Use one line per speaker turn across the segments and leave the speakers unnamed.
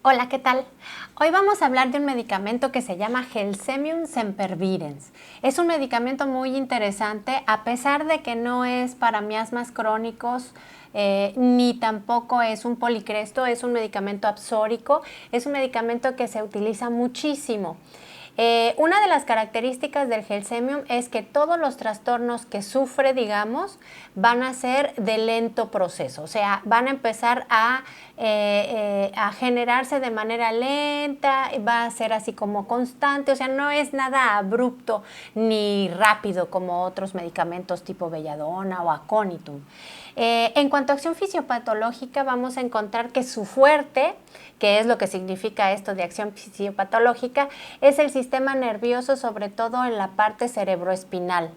Hola, ¿qué tal? Hoy vamos a hablar de un medicamento que se llama Gelsemium sempervirens. Es un medicamento muy interesante, a pesar de que no es para miasmas crónicos, ni tampoco es un policresto, es un medicamento absórico, es un medicamento que se utiliza muchísimo. Una de las características del Gelsemium es que todos los trastornos que sufre, digamos, van a ser de lento proceso, o sea, van a empezar a generarse de manera lenta, va a ser así como constante, o sea, no es nada abrupto ni rápido como otros medicamentos tipo belladona o aconitum. En cuanto a acción fisiopatológica, vamos a encontrar que su fuerte, que es lo que significa esto de acción fisiopatológica, es el sistema nervioso, sobre todo en la parte cerebroespinal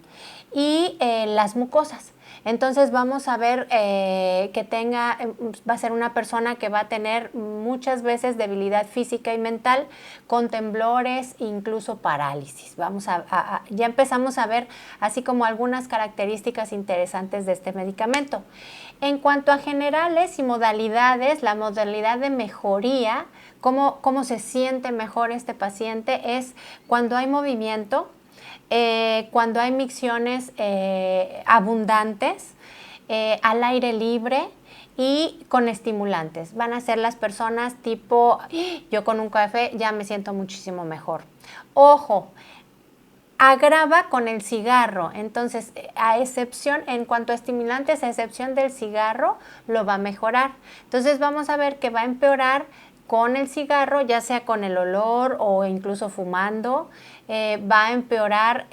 y las mucosas. Entonces vamos a ver va a ser una persona que va a tener muchas veces debilidad física y mental, con temblores, incluso parálisis. Ya empezamos a ver así como algunas características interesantes de este medicamento. En cuanto a generales y modalidades, la modalidad de mejoría, cómo se siente mejor este paciente, es cuando hay movimiento, cuando hay micciones abundantes, al aire libre y con estimulantes. Van a ser las personas tipo, yo con un café ya me siento muchísimo mejor. Ojo, agrava con el cigarro, entonces en cuanto a estimulantes, a excepción del cigarro, lo va a mejorar. Entonces vamos a ver que va a empeorar con el cigarro, ya sea con el olor o incluso fumando. Va a empeorar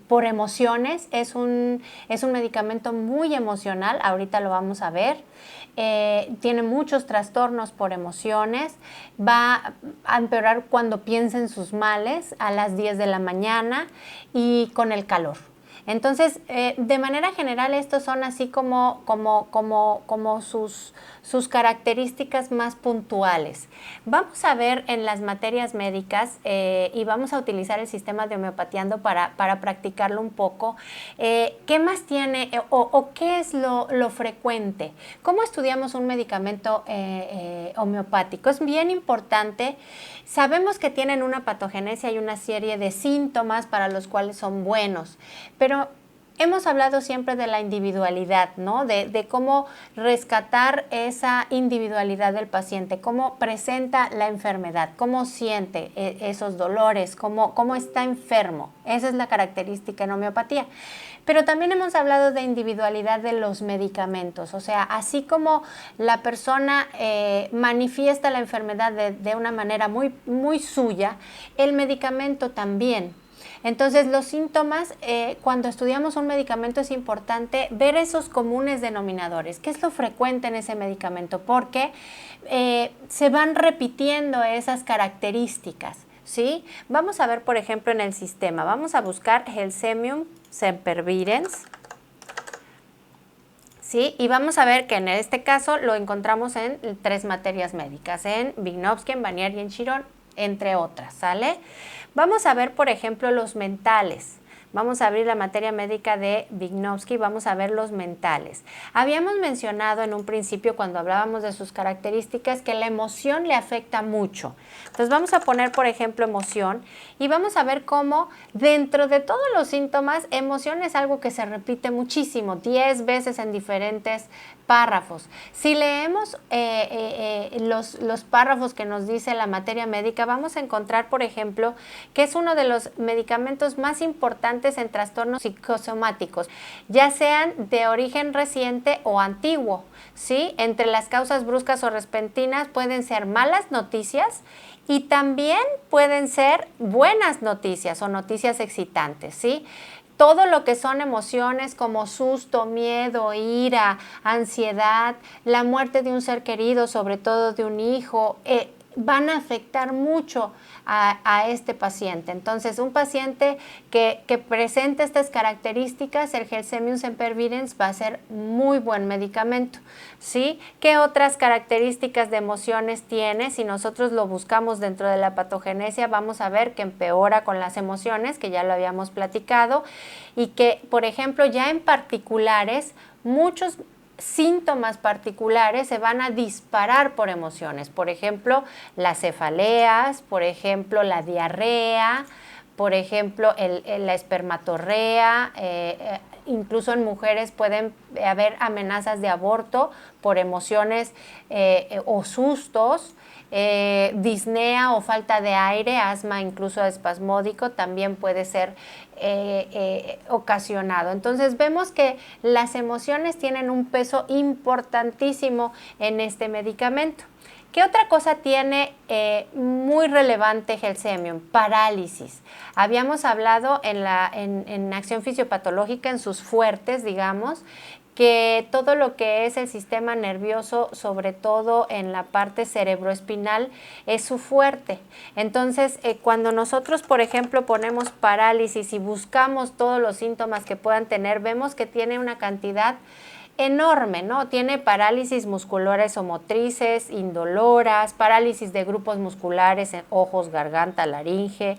por emociones. Es un medicamento muy emocional, ahorita lo vamos a ver. Tiene muchos trastornos por emociones. Va a empeorar cuando piensa en sus males a las 10 de la mañana y con el calor. Entonces, de manera general, estos son así como sus características más puntuales. Vamos a ver en las materias médicas y vamos a utilizar el sistema de homeopatiando para practicarlo un poco. ¿Qué más tiene o qué es lo frecuente? ¿Cómo estudiamos un medicamento homeopático? Es bien importante. Sabemos que tienen una patogenesia y una serie de síntomas para los cuales son buenos, pero hemos hablado siempre de la individualidad, ¿no? De cómo rescatar esa individualidad del paciente, cómo presenta la enfermedad, cómo siente esos dolores, cómo está enfermo. Esa es la característica en homeopatía. Pero también hemos hablado de individualidad de los medicamentos, o sea, así como la persona manifiesta la enfermedad de una manera muy, muy suya, el medicamento también. Entonces, los síntomas, cuando estudiamos un medicamento es importante ver esos comunes denominadores. ¿Qué es lo frecuente en ese medicamento? Porque se van repitiendo esas características, ¿sí? Vamos a ver, por ejemplo, en el sistema. Vamos a buscar Gelsemium sempervirens, ¿sí? Y vamos a ver que en este caso lo encontramos en 3 materias médicas, en Vignovsky, en Vanier y en Chiron, entre otras, ¿sale? Vamos a ver, por ejemplo, los mentales. Vamos a abrir la materia médica de Vignovsky y vamos a ver los mentales. Habíamos mencionado en un principio, cuando hablábamos de sus características, que la emoción le afecta mucho. Entonces vamos a poner, por ejemplo, emoción y vamos a ver cómo dentro de todos los síntomas, emoción es algo que se repite muchísimo, 10 veces en diferentes párrafos. Si leemos los párrafos que nos dice la materia médica, vamos a encontrar, por ejemplo, que es uno de los medicamentos más importantes en trastornos psicosomáticos, ya sean de origen reciente o antiguo, ¿sí? Entre las causas bruscas o repentinas pueden ser malas noticias y también pueden ser buenas noticias o noticias excitantes, ¿sí? Todo lo que son emociones como susto, miedo, ira, ansiedad, la muerte de un ser querido, sobre todo de un hijo, van a afectar mucho a este paciente. Entonces, un paciente que presente estas características, el Gelsemium sempervirens va a ser muy buen medicamento, ¿sí? ¿Qué otras características de emociones tiene? Si nosotros lo buscamos dentro de la patogenesia, vamos a ver que empeora con las emociones, que ya lo habíamos platicado, y que, por ejemplo, ya en particulares, muchos síntomas particulares se van a disparar por emociones. Por ejemplo, las cefaleas, por ejemplo, la diarrea, por ejemplo, la espermatorrea, incluso en mujeres pueden haber amenazas de aborto por emociones o sustos. Disnea o falta de aire, asma incluso espasmódico también puede ser ocasionado. Entonces vemos que las emociones tienen un peso importantísimo en este medicamento. ¿Qué otra cosa tiene muy relevante Gelsemium? Parálisis. Habíamos hablado en acción fisiopatológica, en sus fuertes, digamos, que todo lo que es el sistema nervioso, sobre todo en la parte cerebroespinal, es su fuerte. Entonces, cuando nosotros, por ejemplo, ponemos parálisis y buscamos todos los síntomas que puedan tener, vemos que tiene una cantidad enorme, ¿no? Tiene parálisis musculares o motrices, indoloras, parálisis de grupos musculares en ojos, garganta, laringe,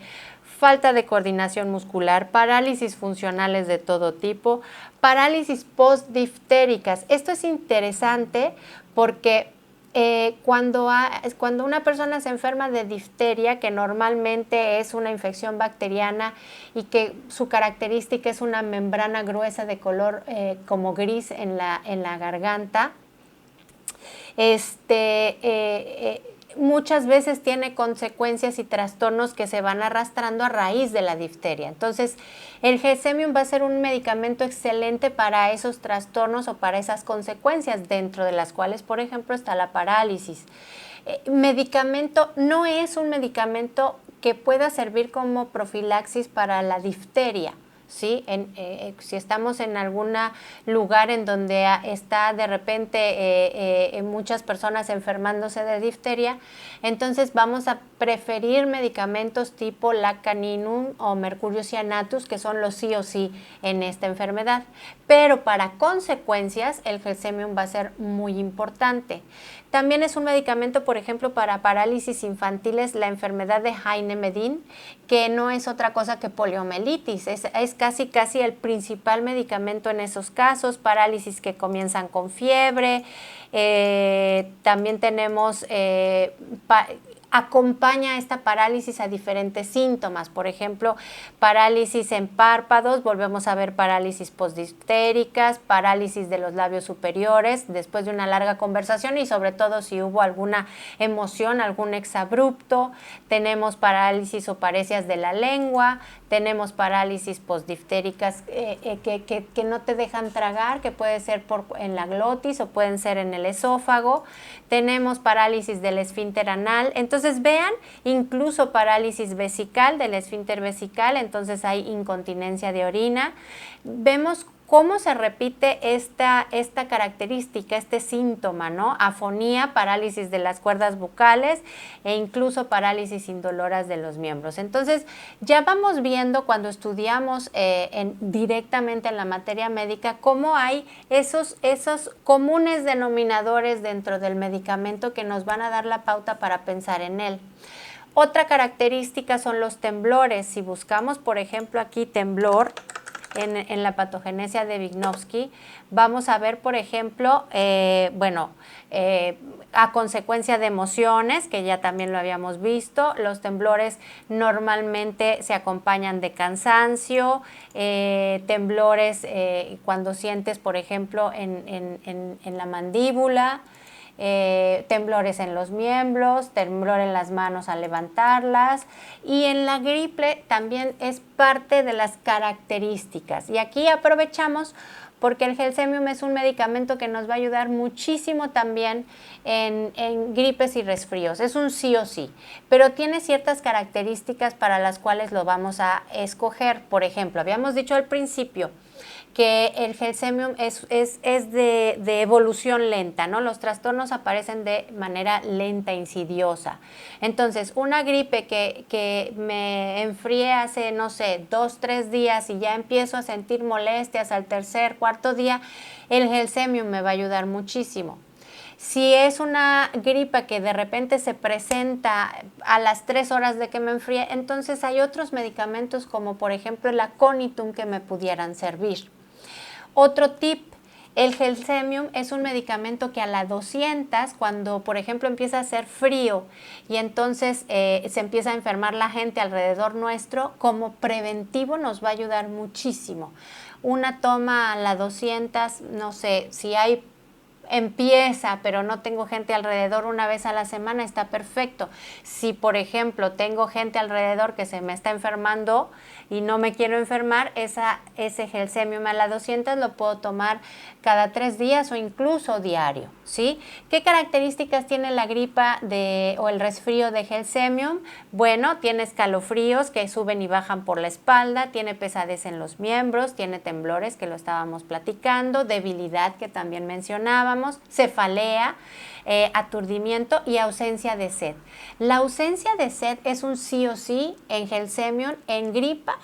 falta de coordinación muscular, parálisis funcionales de todo tipo, parálisis postdiftéricas. Esto es interesante porque cuando una persona se enferma de difteria, que normalmente es una infección bacteriana y que su característica es una membrana gruesa de color como gris en la garganta, muchas veces tiene consecuencias y trastornos que se van arrastrando a raíz de la difteria. Entonces, el Gelsemium va a ser un medicamento excelente para esos trastornos o para esas consecuencias, dentro de las cuales, por ejemplo, está la parálisis. No es un medicamento que pueda servir como profilaxis para la difteria. ¿Sí? Si estamos en algún lugar en donde está de repente muchas personas enfermándose de difteria, entonces vamos a preferir medicamentos tipo Lacaninum o Mercurio Cyanatus, que son los sí o sí en esta enfermedad. Pero para consecuencias, el Gelsemium va a ser muy importante. También es un medicamento, por ejemplo, para parálisis infantiles, la enfermedad de Heine-Medin, que no es otra cosa que poliomielitis. Es casi el principal medicamento en esos casos, parálisis que comienzan con fiebre. También tenemos acompaña esta parálisis a diferentes síntomas. Por ejemplo, parálisis en párpados, volvemos a ver parálisis postdiftéricas, parálisis de los labios superiores después de una larga conversación y sobre todo si hubo alguna emoción, algún exabrupto. Tenemos parálisis o paresias de la lengua, tenemos parálisis postdiftéricas que no te dejan tragar, que puede ser en la glotis o pueden ser en el esófago. Tenemos parálisis del esfínter anal. Entonces vean, incluso parálisis vesical, del esfínter vesical, entonces hay incontinencia de orina. Vemos cómo se repite esta característica, este síntoma, ¿no? Afonía, parálisis de las cuerdas bucales e incluso parálisis indoloras de los miembros. Entonces, ya vamos viendo cuando estudiamos directamente en la materia médica cómo hay esos comunes denominadores dentro del medicamento que nos van a dar la pauta para pensar en él. Otra característica son los temblores. Si buscamos, por ejemplo, aquí temblor, en la patogenesia de Vygotsky, vamos a ver, por ejemplo, a consecuencia de emociones, que ya también lo habíamos visto, los temblores normalmente se acompañan de cansancio, temblores cuando sientes, por ejemplo, en la mandíbula, temblores en los miembros, temblor en las manos al levantarlas, y en la gripe también es parte de las características. Y aquí aprovechamos porque el Gelsemium es un medicamento que nos va a ayudar muchísimo también en gripes y resfríos. Es un sí o sí, pero tiene ciertas características para las cuales lo vamos a escoger. Por ejemplo, habíamos dicho al principio que el Gelsemium es de evolución lenta, ¿no? Los trastornos aparecen de manera lenta, insidiosa. Entonces, una gripe que me enfríe hace, no sé, 2, 3 días y ya empiezo a sentir molestias al tercer, cuarto día, el Gelsemium me va a ayudar muchísimo. Si es una gripa que de repente se presenta a las 3 horas de que me enfríe, entonces hay otros medicamentos como por ejemplo el Aconitum que me pudieran servir. Otro tip, El Gelsemium es un medicamento que a la 200, cuando por ejemplo empieza a hacer frío y entonces se empieza a enfermar la gente alrededor nuestro, como preventivo nos va a ayudar muchísimo. Una toma a la 200, no sé, si hay empieza, pero no tengo gente alrededor una vez a la semana, está perfecto. Si, por ejemplo, tengo gente alrededor que se me está enfermando y no me quiero enfermar, ese Gelsemium a la 200 lo puedo tomar cada 3 días o incluso diario, ¿sí? ¿Qué características tiene la gripa o el resfrío de Gelsemium? Bueno, tiene escalofríos que suben y bajan por la espalda, tiene pesadez en los miembros, tiene temblores, que lo estábamos platicando, debilidad, que también mencionábamos, cefalea, aturdimiento y ausencia de sed. La ausencia de sed es un sí o sí en Gelsemium, en gripa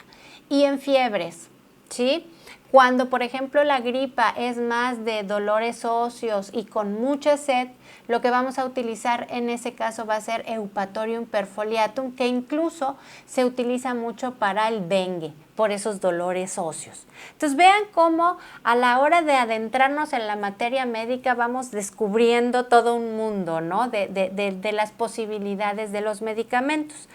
y en fiebres, ¿sí? Cuando, por ejemplo, la gripa es más de dolores óseos y con mucha sed, lo que vamos a utilizar en ese caso va a ser Eupatorium perfoliatum, que incluso se utiliza mucho para el dengue, por esos dolores óseos. Entonces vean cómo a la hora de adentrarnos en la materia médica vamos descubriendo todo un mundo, ¿no? de las posibilidades de los medicamentos.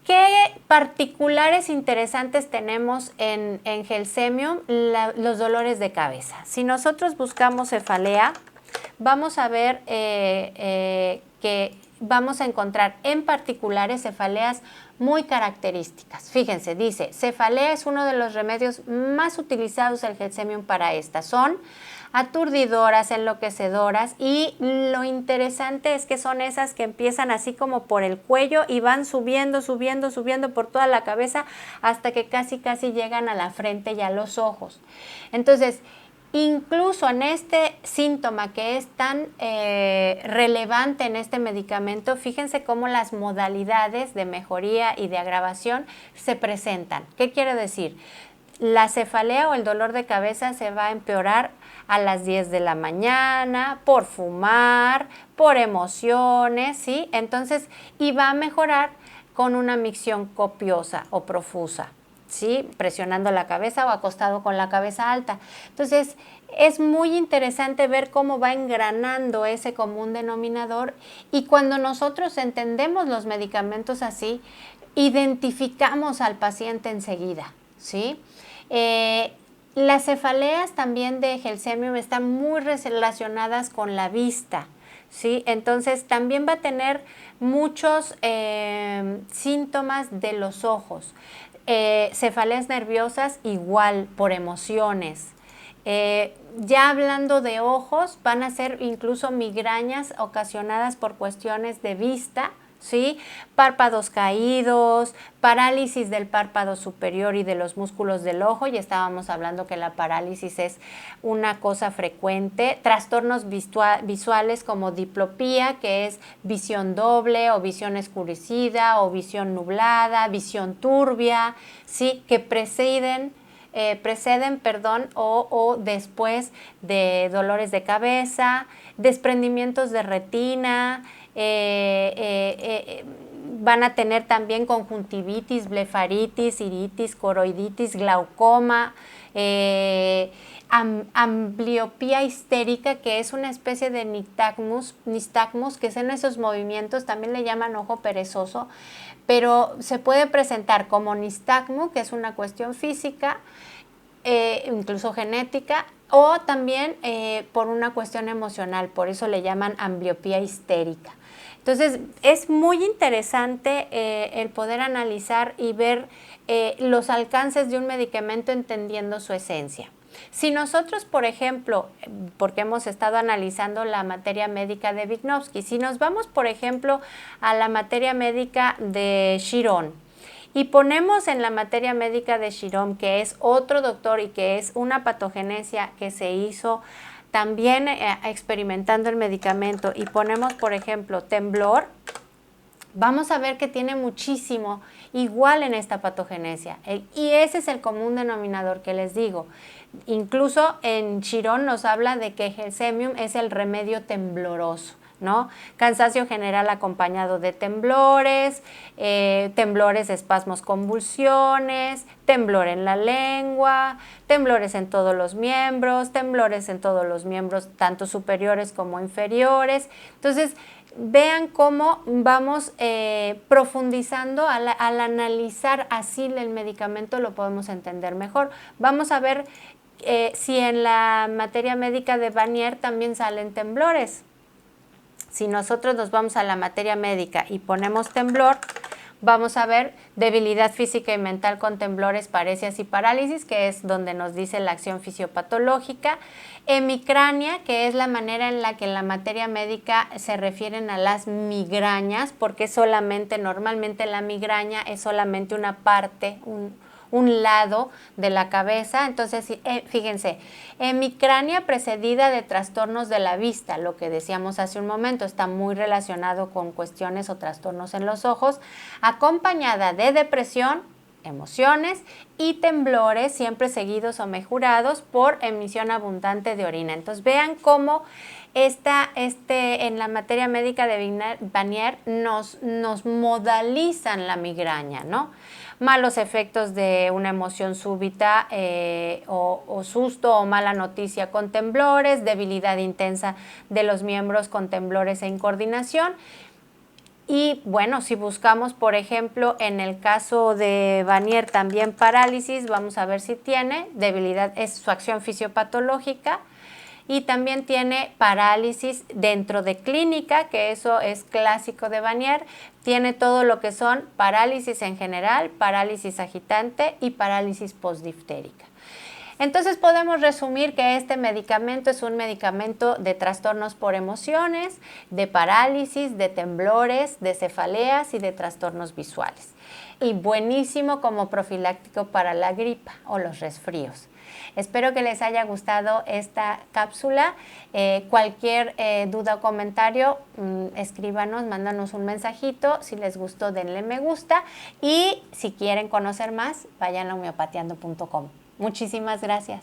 ¿Qué particulares interesantes tenemos en Gelsemium? Los dolores de cabeza. Si nosotros buscamos cefalea, vamos a ver que vamos a encontrar en particulares cefaleas muy características. Fíjense, dice, cefalea es uno de los remedios más utilizados del Gelsemium para esta. Son aturdidoras, enloquecedoras, y lo interesante es que son esas que empiezan así como por el cuello y van subiendo, subiendo, subiendo por toda la cabeza hasta que casi llegan a la frente y a los ojos. Entonces, incluso en este síntoma que es tan relevante en este medicamento, fíjense cómo las modalidades de mejoría y de agravación se presentan. ¿Qué quiere decir? La cefalea o el dolor de cabeza se va a empeorar a las 10 de la mañana, por fumar, por emociones, ¿sí? Entonces, y va a mejorar con una micción copiosa o profusa, ¿sí? Presionando la cabeza o acostado con la cabeza alta. Entonces, es muy interesante ver cómo va engranando ese común denominador, y cuando nosotros entendemos los medicamentos así, identificamos al paciente enseguida, ¿sí? Las cefaleas también de Gelsemium están muy relacionadas con la vista, ¿sí? Entonces también va a tener muchos síntomas de los ojos. Cefaleas nerviosas igual, por emociones. Ya hablando de ojos, van a ser incluso migrañas ocasionadas por cuestiones de vista, ¿sí? Párpados caídos, parálisis del párpado superior y de los músculos del ojo, y estábamos hablando que la parálisis es una cosa frecuente, trastornos visuales como diplopía, que es visión doble o visión escurecida o visión nublada, visión turbia, ¿sí? Que preceden o después de dolores de cabeza, desprendimientos de retina, van a tener también conjuntivitis, blefaritis, iritis, coroiditis, glaucoma, ambliopía histérica, que es una especie de nistagmus, que son esos movimientos, también le llaman ojo perezoso, pero se puede presentar como nistagmo, que es una cuestión física, incluso genética, o también por una cuestión emocional, por eso le llaman ambliopía histérica. Entonces, es muy interesante el poder analizar y ver los alcances de un medicamento entendiendo su esencia. Si nosotros, por ejemplo, porque hemos estado analizando la materia médica de Vygotsky, si nos vamos, por ejemplo, a la materia médica de Chiron, y ponemos en la materia médica de Chiron, que es otro doctor y que es una patogenesia que se hizo también experimentando el medicamento, y ponemos, por ejemplo, temblor, vamos a ver que tiene muchísimo igual en esta patogenesia. Y ese es el común denominador que les digo. Incluso en Chiron nos habla de que Gelsemium es el remedio tembloroso. ¿no? Cansancio general acompañado de temblores, temblores, espasmos, convulsiones, temblor en la lengua, temblores en todos los miembros, tanto superiores como inferiores. Entonces, vean cómo vamos profundizando al analizar así el medicamento, lo podemos entender mejor. Vamos a ver si en la materia médica de Vanier también salen temblores. Si nosotros nos vamos a la materia médica y ponemos temblor, vamos a ver debilidad física y mental con temblores, paresias y parálisis, que es donde nos dice la acción fisiopatológica. Hemicrania, que es la manera en la que en la materia médica se refieren a las migrañas, porque normalmente la migraña es solamente una parte, un lado de la cabeza. Entonces, fíjense, hemicrania precedida de trastornos de la vista, lo que decíamos hace un momento, está muy relacionado con cuestiones o trastornos en los ojos, acompañada de depresión, emociones y temblores, siempre seguidos o mejorados por emisión abundante de orina. Entonces, vean cómo en la materia médica de Vanier nos modalizan la migraña, ¿no? Malos efectos de una emoción súbita o susto o mala noticia con temblores, debilidad intensa de los miembros con temblores e incoordinación. Y bueno, si buscamos, por ejemplo, en el caso de Vanier también parálisis, vamos a ver si tiene debilidad, es su acción fisiopatológica, y también tiene parálisis dentro de clínica, que eso es clásico de Vanier. Tiene todo lo que son parálisis en general, parálisis agitante y parálisis postdiftérica. Entonces podemos resumir que este medicamento es un medicamento de trastornos por emociones, de parálisis, de temblores, de cefaleas y de trastornos visuales. Y buenísimo como profiláctico para la gripa o los resfríos. Espero que les haya gustado esta cápsula. Cualquier duda o comentario, escríbanos, mándanos un mensajito. Si les gustó, denle me gusta. Y si quieren conocer más, vayan a homeopatiando.com. Muchísimas gracias.